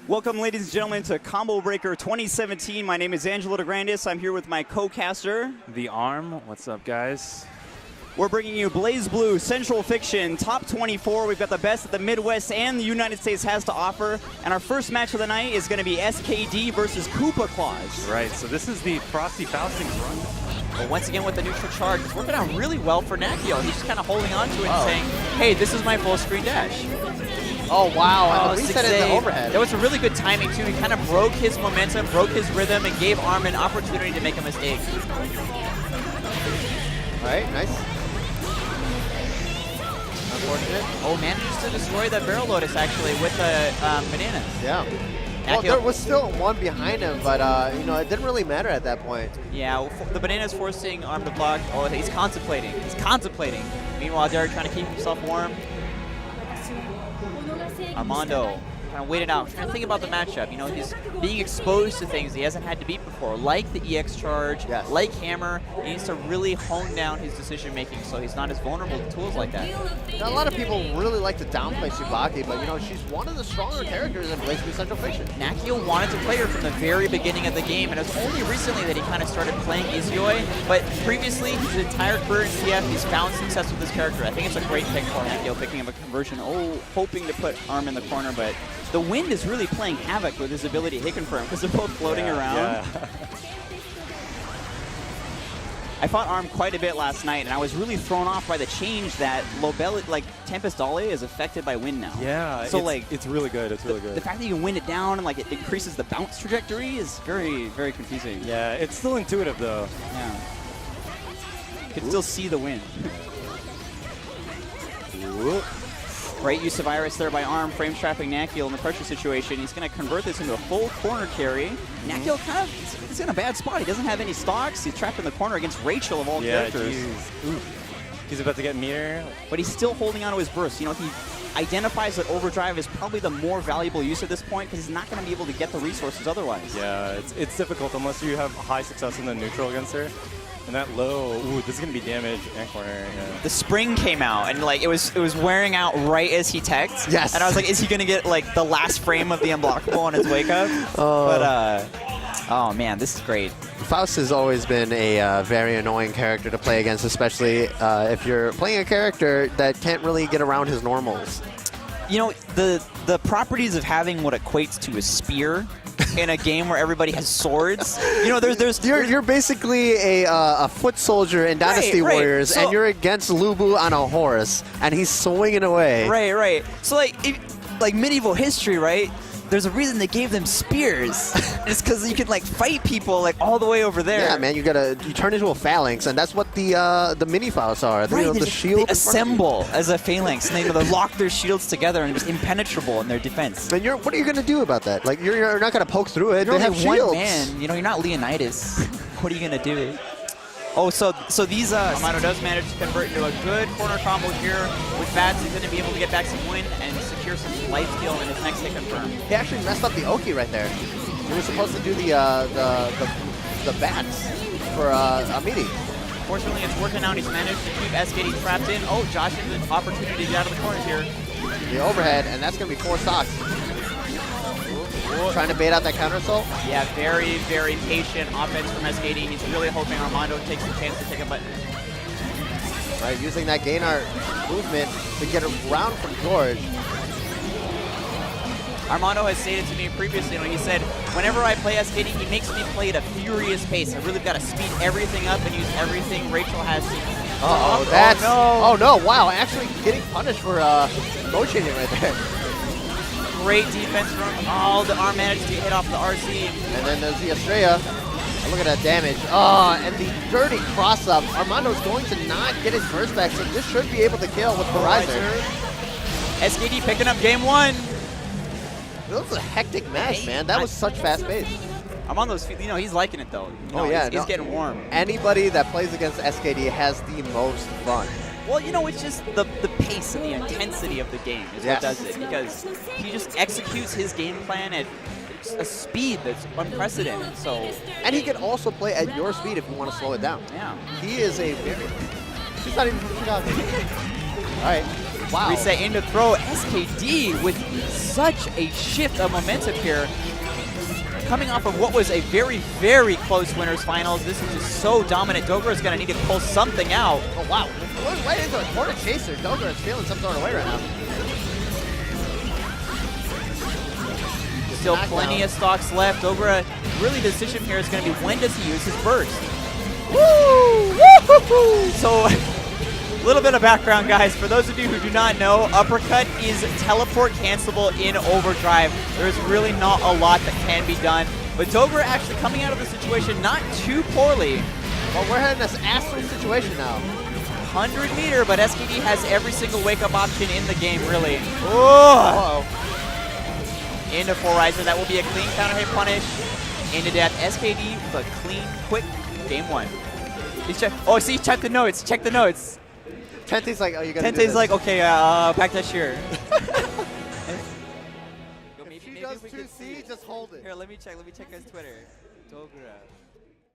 Welcome, ladies and gentlemen, to ComboBreaker 2017. My name is amdegrandis. I'm here with my co-caster, The Arm. What's up, guys? We're bringing you Blaze Blue, Central Fiction, Top 24. We've got the best that the Midwest and the United States has to offer. And our first match of the night is going to be SKD versus Koopa Claus. Right, so this is the Frosty Faustings run. Well, once again with the neutral charge, it's working out really well for Nakio. He's just kind of holding on to it and saying, hey, this is my full screen dash. Oh, wow. And the reset in the overhead. That was a really good timing, too. He kind of broke his momentum, broke his rhythm, and gave Arm an opportunity to make a mistake. All right, nice. Unfortunate. Oh, manages to destroy the Barrel Lotus, actually, with the bananas. Yeah. Well, there was still one behind him, but, you know, it didn't really matter at that point. Yeah, the bananas forcing Arm to block. Oh, he's contemplating. He's contemplating. Meanwhile, Derek trying to keep himself warm. Armando kind of waited out, trying to think about the matchup. You know, he's being exposed to things he hasn't had to beat before, like the EX charge, like Hammer. He needs to really hone down his decision making so he's not as vulnerable to tools like that. Now, a lot of people really like to downplay Tsubaki, but, you know, she's one of the stronger characters in Blaze Blue Central Fiction. Nakio wanted to play her from the very beginning of the game, and it was only recently that he kind of started playing Izuyoi, but previously, his entire career in CF, he's found success with this character. I think it's a great pick for Nakio, picking up a conversion, hoping to put Arm in the corner, but the wind is really playing havoc with his ability to hit confirm because they're both floating around. Yeah. I fought Arm quite a bit last night, and I was really thrown off by the change that Tempest Dale is affected by wind now. Yeah, so it's really good. It's really good. The fact that you can wind it down and like it increases the bounce trajectory is very, very confusing. Yeah, it's still intuitive though. Yeah. You can still see the wind. Great use of Iris there by Arm, frame trapping Nakio in the pressure situation. He's going to convert this into a full corner carry. Nakio kind of is in a bad spot. He doesn't have any stocks. He's trapped in the corner against Rachel of all characters. He's about to get meter. But he's still holding on to his burst. You know, he identifies that overdrive is probably the more valuable use at this point because he's not going to be able to get the resources otherwise. Yeah, it's difficult unless you have high success in the neutral against her. And that low, this is gonna be damage and corner. Yeah. The spring came out, and like it was wearing out right as he teched. Yes. And I was like, is he gonna get like the last frame of the unblockable on his wake up? Oh man, this is great. Faust has always been a very annoying character to play against, especially if you're playing a character that can't really get around his normals. You know, the properties of having what equates to a spear in a game where everybody has swords. You know, You're basically a foot soldier in Dynasty Warriors, so, and you're against Lubu on a horse, and he's swinging away. Right. So like medieval history, right? There's a reason they gave them spears. It's because you can like fight people like all the way over there. Yeah, man, you turn into a phalanx, and that's what the mini Faust are. Right, the shield. They assemble as a phalanx, and they lock their shields together and just impenetrable in their defense. And what are you gonna do about that? Like you're not gonna poke through it. You're they have only one shields. man. You know, you're not Leonidas. What are you gonna do? Oh, so these Armando does manage to convert into a good corner combo here with Bats. He's going to be able to get back some win and secure some life steal in his next hit confirm. He actually messed up the Oki right there. He was supposed to do the Bats for Amiri. Fortunately, it's working out. He's managed to keep SKD trapped in. Oh, Josh has an opportunity to get out of the corners here. The overhead, and that's going to be 4 stocks. Trying to bait out that counter assault? Yeah, very, very patient offense from SKD. He's really hoping Armando takes the chance to take a button. Right, using that gain art movement to get around from George. Armando has stated to me previously, you know, he said, whenever I play SKD, he makes me play at a furious pace. I really got to speed everything up and use everything Rachel has to. Oh no, wow, actually getting punished for negotiating right there. Great defense from the Arm managed to hit off the RC. And then there's the Estrella. Look at that damage. Oh, and the dirty cross-up. Armando's going to not get his burst back, so this should be able to kill with Horizon. SKD picking up game 1. That was a hectic match, man. That was such fast pace. Armando's, you know, he's liking it though. You know, he's getting warm. Anybody that plays against SKD has the most fun. Well, you know, it's just the pace and the intensity of the game is what does it, because he just executes his game plan at a speed that's unprecedented. So, and he can also play at your speed if you want to slow it down. Yeah. He is a very... He's not even from Chicago. All right. Wow. Reset into throw. SKD with such a shift of momentum here. Coming off of what was a very, very close winners finals, this is just so dominant. Dogra is going to need to pull something out. Oh, wow. Going right into a corner chaser. Dogra is feeling some sort of way right now. Still plenty of stocks left. Dogra, really the decision here is going to be when does he use his burst? Woo! Woo-hoo-hoo! So, a little bit of background, guys. For those of you who do not know, uppercut is teleport cancelable in overdrive. There's really not a lot that can be done. But Dogra actually coming out of the situation not too poorly. Well, we're heading this Astral situation now. 100 meter, but SKD has every single wake-up option in the game, really. Uh-oh. Into 4-riser. That will be a clean counter hit punish. Into death. SKD with a clean, quick game 1. Oh, see, check the notes. Check the notes. Tente's like, oh, you gotta do Tente's this. like, okay, back that shirt. If she does 2C, just hold it. Here, let me check his Twitter. Dogra.